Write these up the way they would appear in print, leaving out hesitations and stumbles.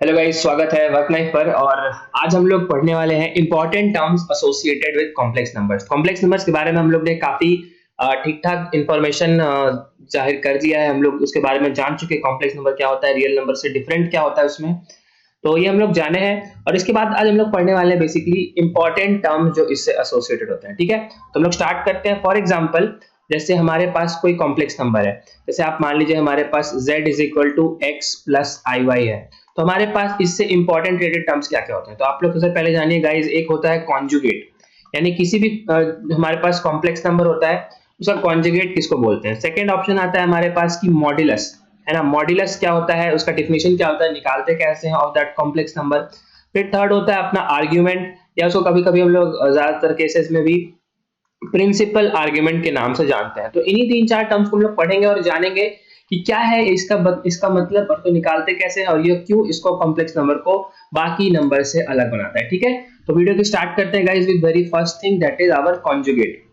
Hello guys, स्वागत है work life पर। और आज हम लोग पढ़ने वाले हैं important terms associated with complex numbers. Complex numbers के बारे में हम लोग ने काफी ठीक ठाक इंफॉर्मेशन जाहिर कर दिया है। हम लोग उसके बारे में जान चुके हैं, कॉम्प्लेक्स नंबर क्या होता है, रियल नंबर से डिफरेंट क्या होता है उसमें। तो ये हम लोग जाने हैं और इसके बाद आज हम लोग पढ़ने वाले हैं बेसिकली इंपॉर्टेंट टर्म्स जो इससे एसोसिएटेड होते हैं। ठीक है, तो हम लोग स्टार्ट करते हैं। फॉर एग्जांपल, जैसे हमारे पास कोई कॉम्प्लेक्स नंबर है, जैसे आप मान लीजिए हमारे पास z is equal to x plus i y है। तो हमारे पास इससे इंपॉर्टेंट रिलेटेड टर्म्स क्या क्या होते हैं, तो आप लोग सबसे पहले जानिए गाइज। एक होता है कॉन्जुगेट, यानी किसी भी हमारे पास कॉम्प्लेक्स नंबर होता है उसका कॉन्जुगेट किसको बोलते हैं। सेकंड ऑप्शन आता है हमारे पास की मॉड्यूलस, है ना। मॉड्यूलस क्या होता है, उसका डेफिनेशन क्या होता है, निकालते कैसे हैं ऑफ दैट कॉम्प्लेक्स नंबर। फिर थर्ड होता है अपना आर्ग्यूमेंट, या उसको कभी कभी हम लोग ज्यादातर केसेस में भी प्रिंसिपल आर्ग्यूमेंट के नाम से जानते हैं। तो इन्हीं तीन चार टर्म्स को हम लोग पढ़ेंगे और जानेंगे कि क्या है इसका मतलब, और तो निकालते कैसे हैं, और ये क्यों इसको कॉम्प्लेक्स नंबर को बाकी नंबर से अलग बनाता है। ठीक है, तो वीडियो को स्टार्ट करते हैं guys with very first thing, that is our conjugate.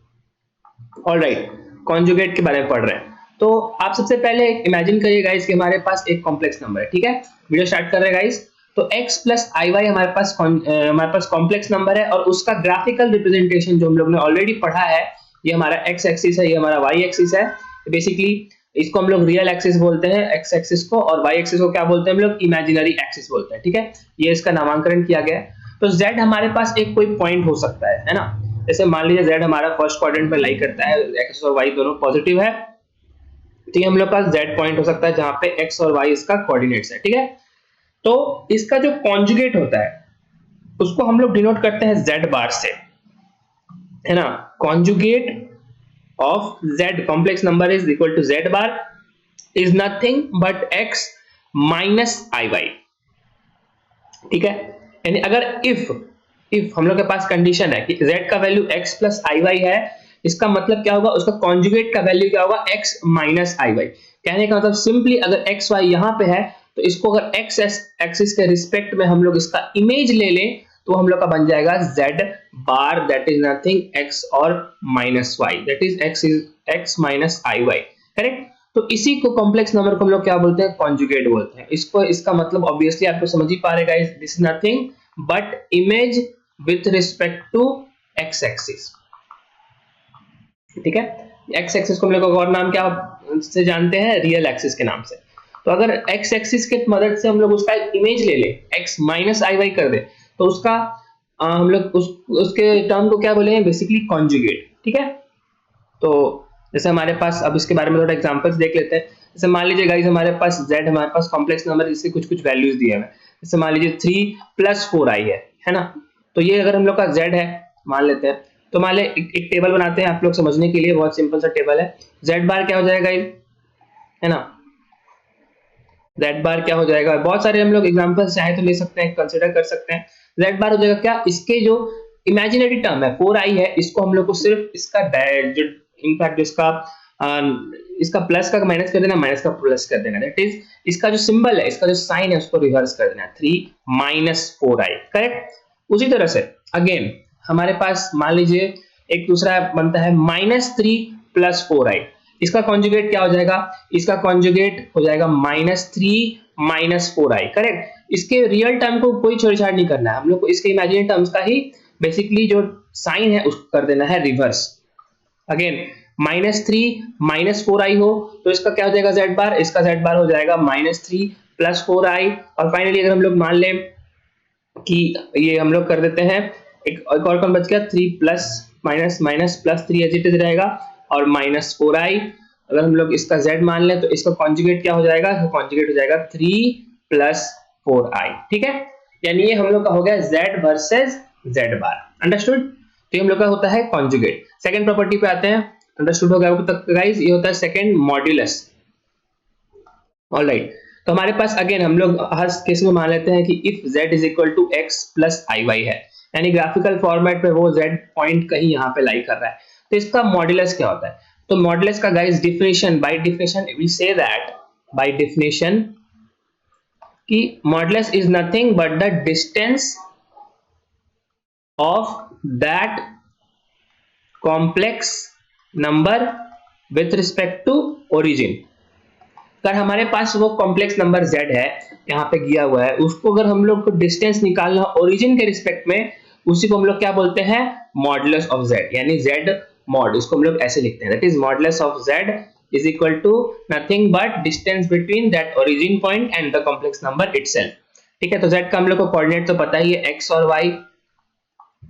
Alright, conjugate के बारे में पढ़ रहे हैं। तो आप सबसे पहले इमेजिन करिए गाइस कि हमारे पास एक कॉम्प्लेक्स नंबर है। ठीक है, वीडियो स्टार्ट कर रहे हैं गाइस। तो x प्लस आई वाई हमारे पास कॉम्प्लेक्स नंबर है, और उसका ग्राफिकल रिप्रेजेंटेशन जो हम लोग ने ऑलरेडी पढ़ा है, ये हमारा x एक्सिस है, ये हमारा y एक्सिस है। बेसिकली इसको हम लोग रियल एक्सिस बोलते हैं, x एक्सिस को, और y एक्सिस को क्या बोलते हैं हम लोग, इमेजिनरी एक्सिस बोलते हैं। ठीक है, ये इसका नामकरण किया गया है। तो z हमारे पास एक कोई पॉइंट हो सकता है ना। जैसे मान लीजिए z हमारा फर्स्ट क्वाड्रेंट में लाई करता है, x और y दोनों पॉजिटिव है, तो ये हम लोग पास z पॉइंट हो सकता है जहां पे x और y इसका कोऑर्डिनेट्स है। ठीक है, तो इसका जो कॉन्जुगेट होता है उसको हम लोग डिनोट करते हैं z बार से, है ना। Conjugate of z complex number is equal to z bar is nothing but x minus i y. ठीक है, यानी अगर इफ हम लोग के पास कंडीशन है कि z का value x plus i y है, इसका मतलब क्या होगा, उसका कॉन्जुगेट का वैल्यू क्या होगा, x माइनस आई वाई। कहने का मतलब सिंपली अगर x y यहां पे है, तो इसको अगर x एक्सिस के रिस्पेक्ट में हम लोग इसका इमेज ले लें, तो हम लोग का बन जाएगा z bar, that is nothing x और minus y, that is x minus i y. Correct, तो इसी को कॉम्प्लेक्स नंबर को हम लोग क्या बोलते हैं, कॉन्जुगेट बोलते हैं। इसको इसका मतलब ऑब्वियसली आपको समझ ही पा रहे guys, this is nothing but image with respect to x axis. ठीक है, x एक्सिस को हम लोग और नाम क्या से जानते हैं, रियल एक्सिस के नाम से। तो अगर x एक्सिस के मदद से हम लोग उसका इमेज ले ले, x माइनस आई वाई कर दे, तो उसका हम लोग उसके टर्म को क्या बोलेंगे, बेसिकली कॉन्जुगेट। ठीक है, तो जैसे हमारे पास, अब इसके बारे में थोड़ा एग्जांपल्स देख लेते हैं। जैसे मान लीजिए गाइस हमारे पास z हमारे पास कॉम्प्लेक्स नंबर, जिसके कुछ कुछ वैल्यूज दिए हुए हैं। जैसे मान लीजिए 3 प्लस 4i है ना। तो ये अगर हम लोग का z है मान लेते हैं, तो मान ले एक टेबल बनाते हैं आप लोग समझने के लिए, बहुत सिंपल सा टेबल है। z बार क्या हो जाएगा गाइस, है ना। z बार क्या हो जाएगा, बहुत सारे हम लोग एग्जांपल्स चाहे तो ले सकते हैं, कंसीडर कर सकते हैं। z बार हो जाएगा क्या, इसके जो इमेजिनरी टर्म है 4i है, इसको हम लोग को सिर्फ इसका जो इनफैक्ट इसका प्लस का माइनस कर देना, माइनस का प्लस कर देना, दैट इज इसका जो सिंबल है, इसका जो साइन है, उसको रिवर्स कर देना, 3 माइनस 4i। करेक्ट, उसी तरह से अगेन हमारे पास मान लीजिए एक दूसरा बनता है -3 प्लस 4i। इसका कॉन्जुगेट क्या हो जाएगा, इसका कॉन्जुगेट हो जाएगा -3 माइनस 4i। करेक्ट, इसके रियल टर्म को कोई छेड़छाड़ नहीं करना है हम लोग को, इसके इमेजिनरी टर्म्स का ही बेसिकली जो साइन है उसको कर देना है रिवर्स। अगेन -3 माइनस 4i हो, तो इसका क्या हो जाएगा z बार, इसका z बार हो जाएगा -3 प्लस 4i। और फाइनली अगर हम लोग मान लें कि ये हम लोग कर देते हैं, एक और कौन बच गया, 3 plus minus minus plus 3 as it is रहेगा, और -4i। अगर हम लोग इसका z मान लें, तो इसका कॉन्जुगेट क्या हो जाएगा, कॉन्जुगेट हो जाएगा 3 प्लस 4i। ठीक है, यानी ये हम लोग का हो गया z वर्सेस z बार। अंडरस्टूड, तो ये हम लोग का होता है कॉन्जुगेट। सेकंड प्रॉपर्टी पे आते हैं, अंडरस्टूड हो गया अब तक गाइस, ये होता है सेकंड मॉड्यूलस। ऑलराइट, तो हमारे पास अगेन हम लोग हर केस में मान लेते हैं कि if z is equal to x plus i y है, यानी ग्राफिकल फॉर्मेट में वो z पॉइंट कहीं यहाँ पे लाई कर रहा है, तो इसका मॉड्यूलस क्या होता है। तो मॉड्यूलस का guys definition, by definition we say that, by definition कि modulus is nothing but the distance of that complex number with respect to origin. अगर हमारे पास वो कॉम्प्लेक्स नंबर z है, यहाँ पे दिया हुआ है, उसको अगर हम लोग को डिस्टेंस निकालना ओरिजिन के रिस्पेक्ट में, उसी को हम लोग क्या बोलते हैं, मॉडुलस ऑफ z, यानी z मॉड, इसको हम लोग ऐसे लिखते हैं, that is modulus of z is equal to nothing but distance between that origin point and the complex number itself. ठीक है, तो z का हम लोग को कोऑर्डिनेट तो पता ही है, x और y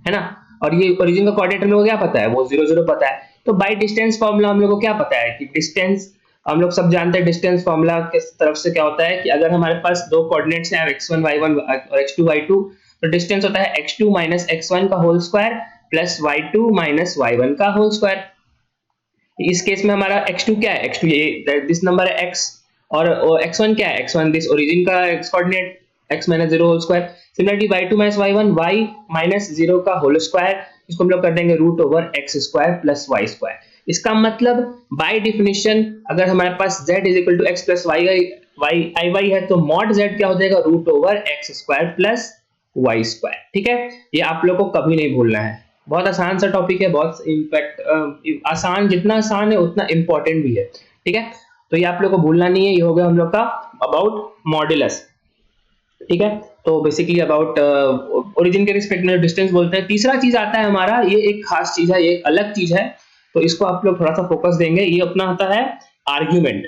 है ना, और ये ओरिजिन का कोऑर्डिनेट हम लोग को क्या पता है, वो 0 0 पता है। तो बाय डिस्टेंस फार्मूला हम लोग को क्या पता है कि डिस्टेंस, हम लोग सब जानते हैं डिस्टेंस फार्मूला के तरफ से क्या होता है कि अगर हमारे पास दो कोऑर्डिनेट्स हैं x1 y1 और x2 y2, तो डिस्टेंस होता है x2 माइनस x1 का whole square plus y2 minus y1 का होल स्क्वायर। इस केस में हमारा x2 क्या है, x2 ये दिस नंबर है x, और x1 क्या है, x1 दिस ओरिजिन का x coordinate x minus 0 whole square. Similarly y2 minus y1 y minus 0 का होल स्क्वायर, इसको हम लोग कर देंगे root over x square plus y square. इसका मतलब बाय डिफिनिशन अगर हमारे पास z is equal to x plus y y है, तो मॉड z क्या हो जाएगा, root over x square plus y square. ठीक है, ये आप लोग को कभी नहीं भूलना है, बहुत आसान सा टॉपिक है, बहुत इम्पैक्ट आसान, जितना आसान है उतना इंपॉर्टेंट भी है। ठीक है, तो ये आप लोग को भूलना नहीं है। ये हो गया हम लोग का अबाउट मॉडुलस। ठीक है, तो बेसिकली अबाउट ओरिजिन के रिस्पेक्ट में डिस्टेंस बोलते हैं। तीसरा चीज आता है हमारा, ये एक खास चीज है, ये एक अलग चीज है, तो इसको आप लोग थोड़ा सा फोकस देंगे। ये अपना होता है आर्ग्यूमेंट।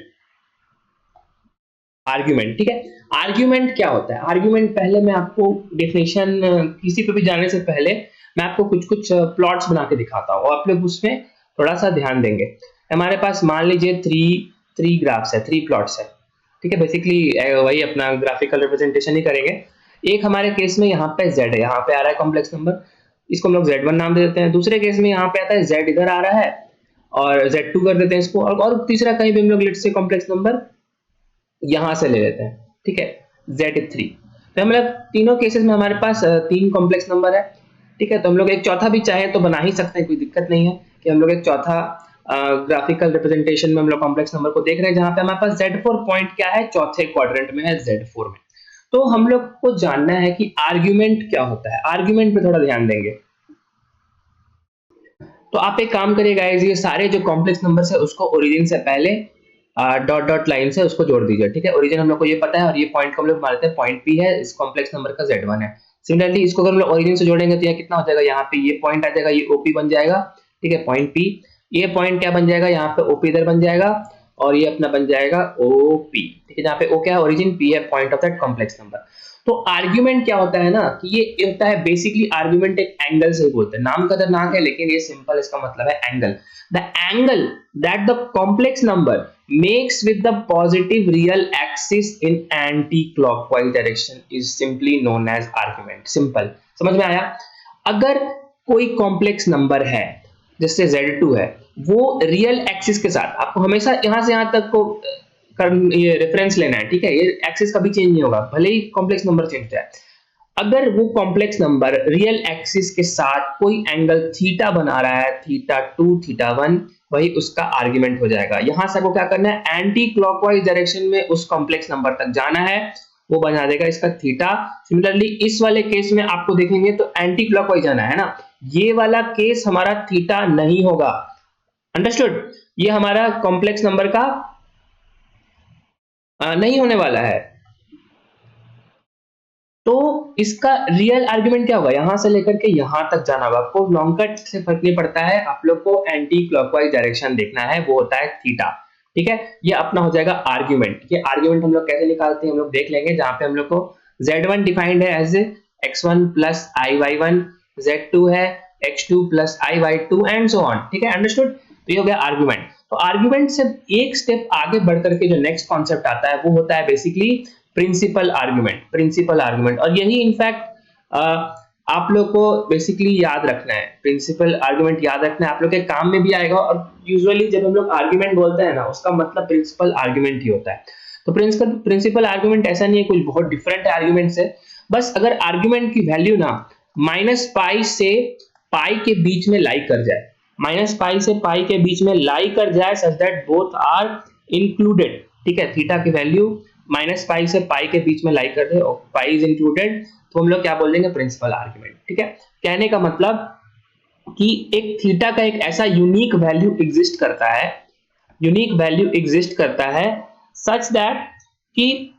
आर्ग्यूमेंट, ठीक है, आर्ग्यूमेंट क्या होता है, आर्ग्यूमेंट पहले मैं आपको डेफिनेशन किसी पे भी जाने से पहले मैं आपको कुछ कुछ प्लॉट्स बना के दिखाता हूँ, आप लोग उसमें थोड़ा सा ध्यान देंगे। हमारे पास मान लीजिए थ्री ग्राफ्स है, 3 प्लॉट्स है। ठीक है, बेसिकली वही अपना ग्राफिकल रिप्रेजेंटेशन ही करेंगे। एक हमारे केस में यहाँ पे z है, यहाँ पे आ रहा है कॉम्प्लेक्स नंबर, इसको हम लोग z1 नाम दे देते हैं। दूसरे केस में यहाँ पे आता है z इधर आ रहा है और z2 कर देते हैं इसको, और तीसरा कहीं भी हम लोग लेट्स से कॉम्प्लेक्स नंबर यहां से ले लेते हैं। ठीक है, z3। तो हम लोग तीनों केसेस में हमारे पास 3 कॉम्प्लेक्स नंबर है। ठीक है, तो हम लोग एक चौथा भी चाहे तो बना ही सकते हैं, कोई दिक्कत नहीं है कि हम लोग एक चौथा ग्राफिकल रिप्रेजेंटेशन में हम लोग कॉम्प्लेक्स नंबर को देख रहे हैं, जहां पे हमारे पास z4 पॉइंट क्या है, चौथे क्वाड्रेंट में है, z4 में। तो हम लोग को जानना है कि आर्ग्यूमेंट क्या होता है, आर्ग्यूमेंट पे थोड़ा ध्यान देंगे। तो आप एक काम करिए गाइस, ये सारे जो कॉम्प्लेक्स नंबर्स है उसको ओरिजिन से पहले डॉट डॉट लाइन से उसको जोड़ दीजिए। ठीक है, ओरिजिन हम लोग को ये पता है और ये पॉइंट को हम लोग मानते हैं पॉइंट P है, इस कॉम्प्लेक्स नंबर का z1 है। सिमिलरली इसको अगर हम लोग ओरिजिन से जोड़ेंगे तो ये कितना हो जाएगा, यहाँ पे ये पॉइंट आ जाएगा, ये OP बन जाएगा। ठीक है, पॉइंट P, ये पॉइंट क्या बन जाएगा, यहाँ पे OP इधर बन जाएगा और ये अपना बन जाएगा OP। ठीक है, जहाँ पे O क्या है, ओरिजिन, P है point of that complex number. तो आर्ग्यूमेंट क्या होता है ना कि ये होता है बेसिकली, आर्ग्यूमेंट एक एंगल से बोलते हैं, नाम खतरनाक है लेकिन ये सिंपल इसका मतलब है angle. The angle that the complex number makes with the positive real axis in anti-clockwise direction is simply known as argument। Simple, समझ में आया। अगर कोई कॉम्प्लेक्स नंबर है जैसे z2 है, वो रियल एक्सिस के साथ, आपको हमेशा यहां से यहां तक को ये रेफरेंस लेना है। ठीक है, ये एक्सिस कभी चेंज नहीं होगा, भले ही कॉम्प्लेक्स नंबर चेंज हो जाए। अगर वो कॉम्प्लेक्स नंबर रियल एक्सिस के साथ कोई एंगल थीटा बना रहा है, θ2 θ1, वही उसका आर्गुमेंट हो जाएगा। यहां से आपको क्या करना है, एंटी क्लॉकवाइज डायरेक्शन में उस कॉम्प्लेक्स नंबर तक जाना है, वो बना देगा इसका थीटा। सिमिलरली इस वाले केस में आपको देखेंगे तो एंटी क्लॉकवाइज जाना है ना, ये वाला केस हमारा थीटा नहीं होगा। अंडरस्टूड, ये हमारा कॉम्प्लेक्स नंबर का नहीं होने वाला है। तो इसका रियल आर्गुमेंट क्या होगा, यहां से लेकर के यहां तक जाना होगा। आपको लॉन्ग कट से फर्क नहीं पड़ता है, आप लोग को एंटी क्लॉकवाइज डायरेक्शन देखना है, वो होता है थीटा। ठीक है, ये अपना हो जाएगा आर्गुमेंट। ये आर्गुमेंट हम लोग कैसे निकालते हैं हम लोग देख लेंगे, जहां पे हम लोग को z1 डिफाइंड है as x1 plus iy1, z2 है x2 plus iy2 and so on. ठीक है, अंडरस्टूड। तो ये हो गया आर्गुमेंट। तो आर्गुमेंट से एक स्टेप आगे बढ़ करके जो नेक्स्ट कॉन्सेप्ट आता है वो होता है basically principal argument. Principal argument, और यही इनफैक्ट आप लोग को बेसिकली याद रखना है, प्रिंसिपल आर्गुमेंट याद रखना है, आप लोग के काम में भी आएगा। और यूजुअली जब हम लोग आर्गुमेंट बोलते हैं ना, उसका मतलब प्रिंसिपल आर्गुमेंट ही होता है। तो प्रिंसिपल आर्गुमेंट ऐसा नहीं है कुछ बहुत डिफरेंट है आर्गुमेंट से, बस अगर आर्गुमेंट की वैल्यू ना -π से पाई के बीच में लाई कर जाए, -π से पाई के बीच में लाई कर जाए such that both are included. ठीक है, थीटा की वैल्यू -π से पाई के बीच में लाई कर दे और पाई इज इंक्लूडेड, तो हम लोग क्या बोल देंगे, प्रिंसिपल आर्गुमेंट। ठीक है, कहने का मतलब कि एक थीटा का एक ऐसा यूनिक वैल्यू एग्जिस्ट करता है, यूनिक वैल्यू एग्जिस्ट करता है सच दैट कि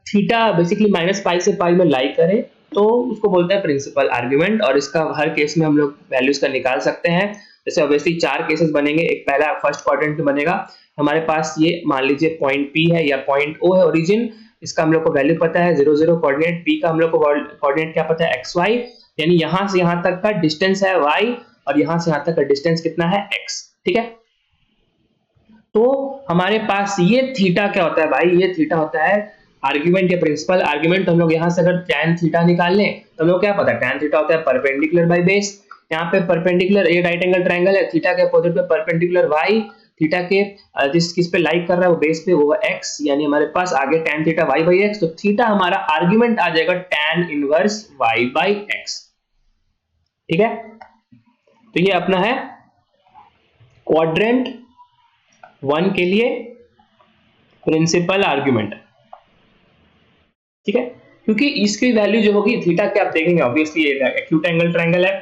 थीटा बेसिकली माइनस पाई से पाई में लाई करे, तो उसको बोलते हैं प्रिंसिपल आर्ग्यूमेंट। और इसका हर केस में हम लोग वैल्यूज का निकाल सकते हैं। जैसे ऑब्वियसली 4 केसेस बनेंगे। एक पहला फर्स्ट क्वाड्रेंट में बनेगा, हमारे पास ये मान लीजिए पॉइंट पी है या पॉइंट ओ है ओरिजिन, इसका हम लोग को वैल्यू पता है 0 0 कोऑर्डिनेट, पी का हम लोग को कोऑर्डिनेट क्या पता है एक्स वाई, यानी यहां से यहां तक का डिस्टेंस है y और यहां से यहां तक का डिस्टेंस कितना है x। ठीक है, तो हमारे पास ये थीटा क्या होता है भाई, ये थीटा होता है आर्ग्यूमेंट या प्रिंसिपल आर्ग्यूमेंट। तो हम लोग यहाँ से अगर tan थीटा निकाल लें तो हम लोग क्या पता है tan थीटा होता है परपेंडिकुलर बाय बेस। यहाँ पे परपेंडिकुलर, ये राइट एंगल ट्रायंगल है, थीटा के अपोजिट पे परपेंडिकुलर y, थीटा के जिस किस पे लाइक कर रहा है वो बेस पे वो x, यानी हमारे पास आगे tan theta y by x। तो थीटा हमारा आर्ग्यूमेंट आ जाएगा tan inverse y by x। ठीक है, तो ये अपना है क्वाड्रेंट 1 के लिए प्रिंसिपल आर्ग्यूमेंट। ठीक है, क्योंकि इसकी वैल्यू जो होगी थीटा के आप देखेंगे ऑब्वियसली ये एक्यूट एंगल ट्रायंगल है,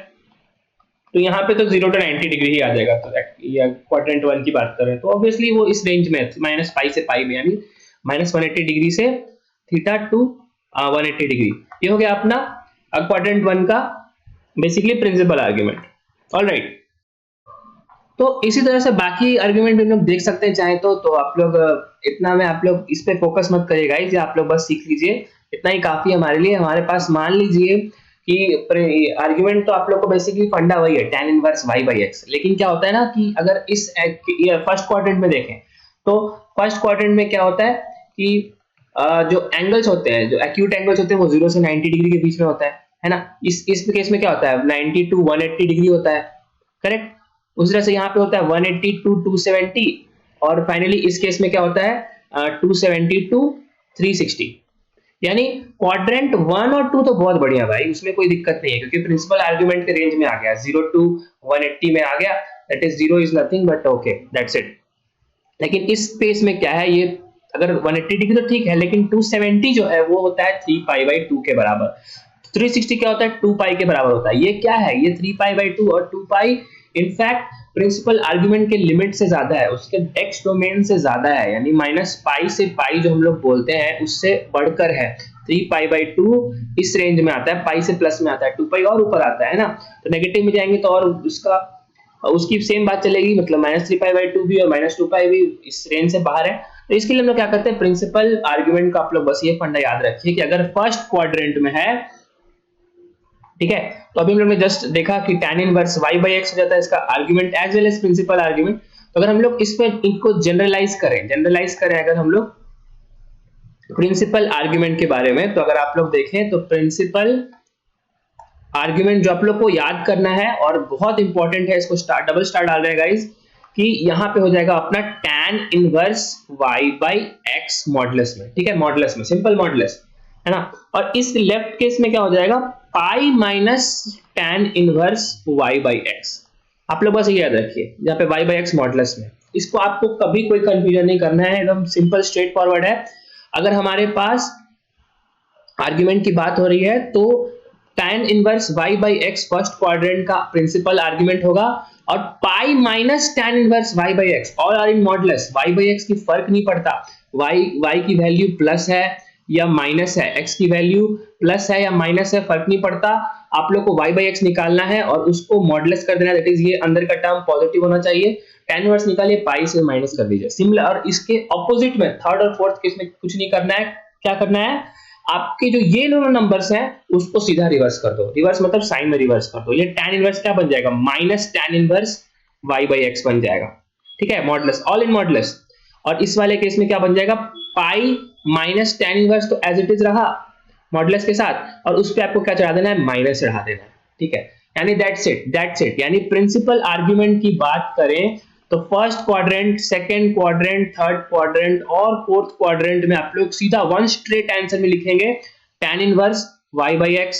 तो यहाँ पे तो 0 to 90 डिग्री ही आ जाएगा। तो या क्वाड्रेंट 1 की बात करें तो ऑब्वियसली वो इस रेंज में माइनस पाई से पाई में, यानी माइनस 180 डिग्री से थीटा टू 180 डिग्री। ये हो गया अपना क्वाड्रेंट 1 का बेसिकली प्रिंसिपल आर्ग्यूमेंट। ऑलराइट, तो इसी तरह से बाकी आर्ग्यूमेंट भी हम लोग देख सकते हैं चाहे तो आप लोग इतना में आप लोग इस पे फोकस मत करिएगा, इसे आप लोग बस सीख लीजिए, इतना ही काफी हमारे लिए। हमारे पास मान लीजिए कि आर्ग्यूमेंट तो आप लोग को बेसिकली फंडा वही है tan inverse y by x, लेकिन क्या होता है ना कि अगर इस फर्स्ट क्वाड्रेंट में देखें तो फर्स्ट क्वाड्रेंट में क्या होता है कि जो एंगल्स होते हैं, जो एक्यूट एंगल्स होते हैं वो 0 से 90 डिग्री के बीच में होता है ना। इस केस में क्या होता है 90 to 180 डिग्री होता है, करेक्ट। उस तरह से यहाँ पे होता है 180 to 270 और फाइनली इस केस में क्या होता है 270 to 360। यानी क्वाड्रेंट 1 और 2 तो बहुत बढ़िया भाई, उसमें कोई दिक्कत नहीं है क्योंकि प्रिंसिपल आर्ग्यूमेंट के रेंज में आ गया, 0 to 180 में आ गया, that is 0 is nothing but okay that's it. लेकिन इस केस में क्या है, ये अगर 180 डिग्री तो ठीक है, लेकिन 270 जो है वो होता है 3 पाई बाई 2 के बराबर। 360 क्या होता है 2 पाई के बराबर होता है। ये क्या है, ये 3 पाई बाई 2 और 2 पाई इनफैक्ट प्रिंसिपल आर्ग्यूमेंट के लिमिट से ज्यादा है, उसके एक्स डोमेन से ज्यादा है, यानी माइनस पाई से पाई जो हम लोग बोलते हैं उससे बढ़कर है। 3 पाई बाई 2 इस रेंज में आता है, पाई से प्लस में आता है, 2 पाई और ऊपर आता है ना, तो नेगेटिव में जाएंगे तो और उसकी सेम बात चलेगी, मतलब -3 पाई बाई 2 भी और -2 पाई भी इस रेंज से बाहर है। तो इसके लिए हम लोग क्या करते हैं, प्रिंसिपल आर्ग्यूमेंट का आप लोग बस ये फंडा याद रखिए कि अगर फर्स्ट क्वाड्रेंट में है, ठीक है, तो अभी हम लोग ने जस्ट देखा कि tan inverse y by x हो जाता है इसका argument as well as principal argument. तो अगर हम लोग इस पे इनको जनरलाइज करें अगर हम लोग प्रिंसिपल आर्ग्यूमेंट के बारे में, तो अगर आप लोग देखें तो प्रिंसिपल आर्ग्यूमेंट जो आप लोग को याद करना है और बहुत इंपॉर्टेंट है, इसको डबल स्टार डाल रहे हैं गाइस, कि यहाँ पे हो जाएगा अपना tan inverse y by x modulus में। ठीक है, मॉडुलस में, सिंपल मॉडुलस है ना। और इस लेफ्ट केस में क्या हो जाएगा पाई minus tan inverse y by x। आप लोग बस ये याद रखिए, जहाँ पे y by x मॉडुलस में, इसको आपको कभी कोई कंफ्यूजन नहीं करना है, एकदम सिंपल स्ट्रेट फॉरवर्ड है। अगर हमारे पास आर्ग्यूमेंट की बात हो रही है तो tan inverse y by x first quadrant का प्रिंसिपल आर्ग्यूमेंट होगा और pi minus tan inverse y by x all are in modulus. y by x की फर्क नहीं पड़ता, y की वैल्यू प्लस है या माइनस है, x की वैल्यू प्लस है या माइनस है, फर्क नहीं पड़ता। आप लोग को y by x निकालना है और उसको मॉडुलस कर देना, दैट इज ये अंदर का टर्म पॉजिटिव होना चाहिए। tan इनवर्स निकालिए, पाई से माइनस कर दीजिए, सिमिलर। और इसके ऑपोजिट में थर्ड और फोर्थ केस में कुछ नहीं करना है, क्या करना है, आपके जो ये दोनों नंबर्स हैं उसको सीधा रिवर्स कर दो। रिवर्स मतलब साइन में रिवर्स कर दो। ये tan इनवर्स क्या बन जाएगा, minus tan inverse y by x बन जाएगा। ठीक है, मॉडुलस, ऑल इन मॉडुलस। और इस वाले केस में क्या बन जाएगा, पाई माइनस tan इनवर्स तो एज इट इज रहा मॉडुलस के साथ, और उस पे आपको क्या चढ़ा देना है, माइनस चढ़ा देना है। ठीक है, यानी दैट्स इट। यानी प्रिंसिपल आर्ग्यूमेंट की बात करें तो first quadrant, second quadrant, third quadrant और फोर्थ क्वाड्रेंट में आप लोग सीधा वन स्ट्रेट आंसर में लिखेंगे tan inverse y by x,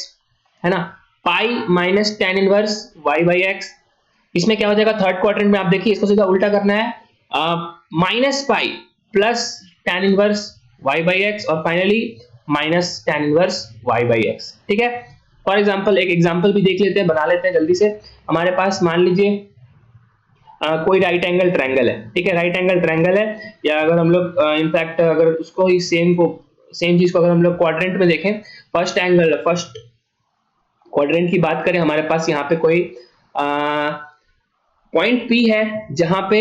है ना, पाई minus tan inverse y by x। इसमें क्या हो जाएगा, थर्ड क्वाड्रेंट में आप देखिए, इसको सीधा उल्टा करना है, minus pi plus tan inverse y by x और finally minus tan inverse y by x। ठीक है, फॉर एग्जांपल एक एग्जांपल भी देख लेते हैं, बना लेते हैं जल्दी से। हमारे पास मान लीजिए कोई राइट एंगल ट्रायंगल है, ठीक है, राइट एंगल ट्रायंगल है, या अगर हम लोग इनफैक्ट अगर उसको ही सेम चीज को अगर हम लोग क्वाड्रेंट में देखें, फर्स्ट क्वाड्रेंट की बात करें, हमारे पास यहाँ पे कोई पॉइंट P है जहां पे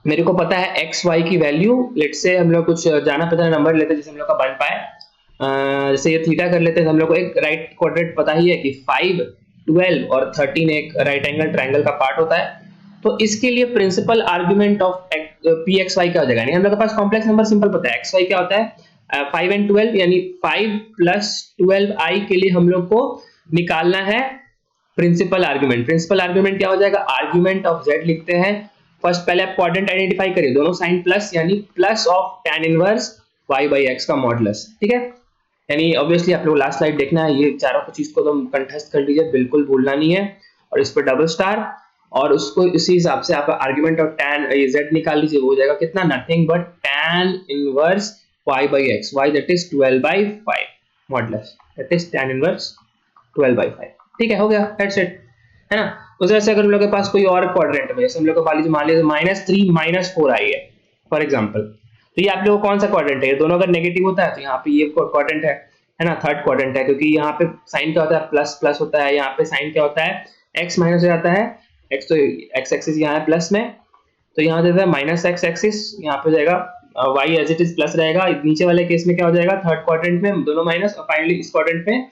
मेरे को पता है एक्स वाई की वैल्यू, लेट से हम लोग कुछ जाना पता नंबर लेते हैं जैसे हम लोग का बन पाए, जैसे ये थीटा कर लेते हैं, हम लोग को एक राइट क्वाड्रेंट पता ही है कि 5, 12 और 13 एक राइट एंगल ट्रायंगल का पार्ट होता है। तो इसके लिए principal argument of p x y क्या हो जाएगा, यानी हम लोग के पास कॉम्प्लेक्स नंबर सिंपल पता है एक्स वाई क्या होता है, 5 एंड 12, यानी 5 प्लस 12 आई के लिए हम लोग को निकालना है प्रिंसिपल आर्गुमेंट। प्रिंसिपल आर्गुमेंट क्या हो जाएगा, आर्गुमेंट ऑफ जेड लिखते हैं, फर्स्ट पहले आप क्वाड्रेंट आइडेंटिफाई करिए, दोनों साइन प्लस, यानी plus of tan inverse y by x का मॉडुलस, ठीक है, यानी ऑब्वियसली आप लोग लास्ट स्लाइड देखना है, ये चारों चीज को तुम कंठस्थ कर लीजिए, बिल्कुल भूलना नहीं है, और इस पर डबल स्टार, और उसको इसी हिसाब से आप आर्गुमेंट ऑफ tan ये z निकाल लीजिए, वो हो जाएगा कितना, nothing but tan inverse y by x, y that is 12/5 modulus, that is tan inverse 12/5, ठीक है, हो गया, दैट्स इट, है ना। उस तरह से अगर हम लोग के पास कोई और क्वाड्रेंट में, जैसे हम लोग को मान लीजिए -3 -4 आई है फॉर एग्जांपल, तो ये आप लोगों को कौन सा क्वाड्रेंट है, ये दोनों अगर नेगेटिव होता है तो यहाँ पे ये क्वाड्रेंट है ना, थर्ड क्वाड्रेंट है, क्योंकि यहाँ पे साइन क्या होता है, प्लस प्लस होता है, यहाँ पे साइन क्या होता है, एक्स माइनस हो जाता है, एक्स तो एक्स एक्सिस यहाँ है प्लस में, तो यहाँ देता है माइनस एक्स एक्सिस, यहाँ पे हो जाएगा y as it is plus रहेगा, नीचे वाले केस में क्या हो जाएगा, थर्ड क्वाड्रेंट में दोनों माइनस, और फाइनली इस क्वाड्रेंट में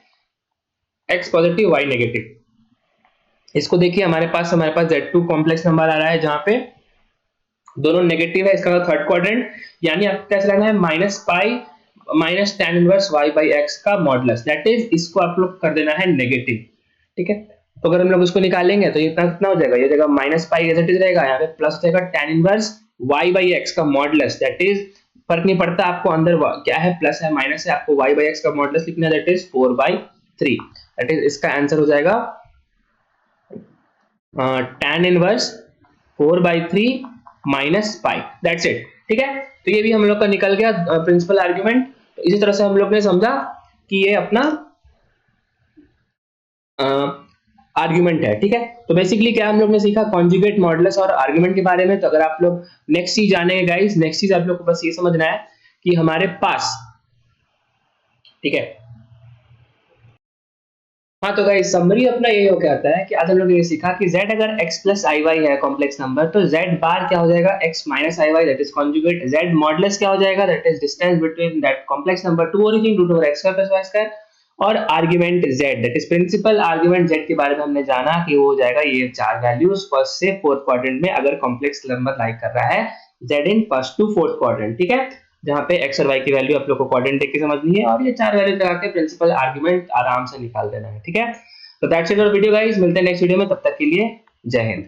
एक्स पॉजिटिव वाई नेगेटिव। इसको देखिए हमारे पास Z2 कॉम्प्लेक्स नंबर आ रहा है जहां पे दोनों नेगेटिव है, इसका थर्ड क्वाड्रेंट, यानी आपको कैसे लेना है, -पाई minus tan inverse y by x का मॉडुलस, दैट इज इसको आप लोग कर देना है नेगेटिव, ठीक है। तो अगर हम लोग उसको निकालेंगे तो ये कितना हो जाएगा, ये जगह -पाई एज इट इज रहेगा, यहाँ पे प्लस हो जाएगा tan inverse y by x का मॉडुलस, दैट इज फर्क नहीं पड़ता आपको अंदर क्या है, प्लस है माइनस है, आपको y बाई एक्स का मॉडुलस लिखना है, दैट इज 4/3, दैट इज इसका आंसर हो जाएगा tan inverse 4/3 minus pi, that's it, ठीक है। तो ये भी हम लोग का निकल गया प्रिंसिपल आर्गुमेंट। तो इसी तरह से हम लोग ने समझा कि ये अपना आर्गुमेंट है, ठीक है। तो बेसिकली क्या हम लोग ने सीखा, कॉन्जुगेट मॉडुलस और आर्गुमेंट के बारे में। तो अगर आप लोग नेक्स्ट चीज जानेंगे गाइस, नेक्स्ट चीज आप लोग को बस ये समझना है कि हमारे पास, ठीक है, हाँ, तो गाइस समरी अपना ये हो आता है कि आज हम लोग ये सीखा कि z अगर x प्लस आई वाई है कॉम्प्लेक्स नंबर, तो z बार क्या हो जाएगा, x minus i y, that is conjugate, z modulus क्या हो जाएगा, that is distance between that complex number to origin root over x square plus y square, और argument z, that is principal argument z के बारे में हमने जाना कि वो हो जाएगा ये चार वैल्यूज फर्स्ट से फोर्थ क्वाड्रेंट में, अगर कॉम्प्लेक्स नंबर लाइक कर रहा है z in first to fourth quadrant, ठीक है, जहां पे x और y की वैल्यू आप लोग को क्वाड्रेंट देख के समझनी है, और ये चार वैल्यू लगा के प्रिंसिपल आर्गुमेंट आराम से निकाल देना है, ठीक है। तो that's it for video guys, मिलते हैं नेक्स्ट वीडियो में, तब तक के लिए जय हिंद।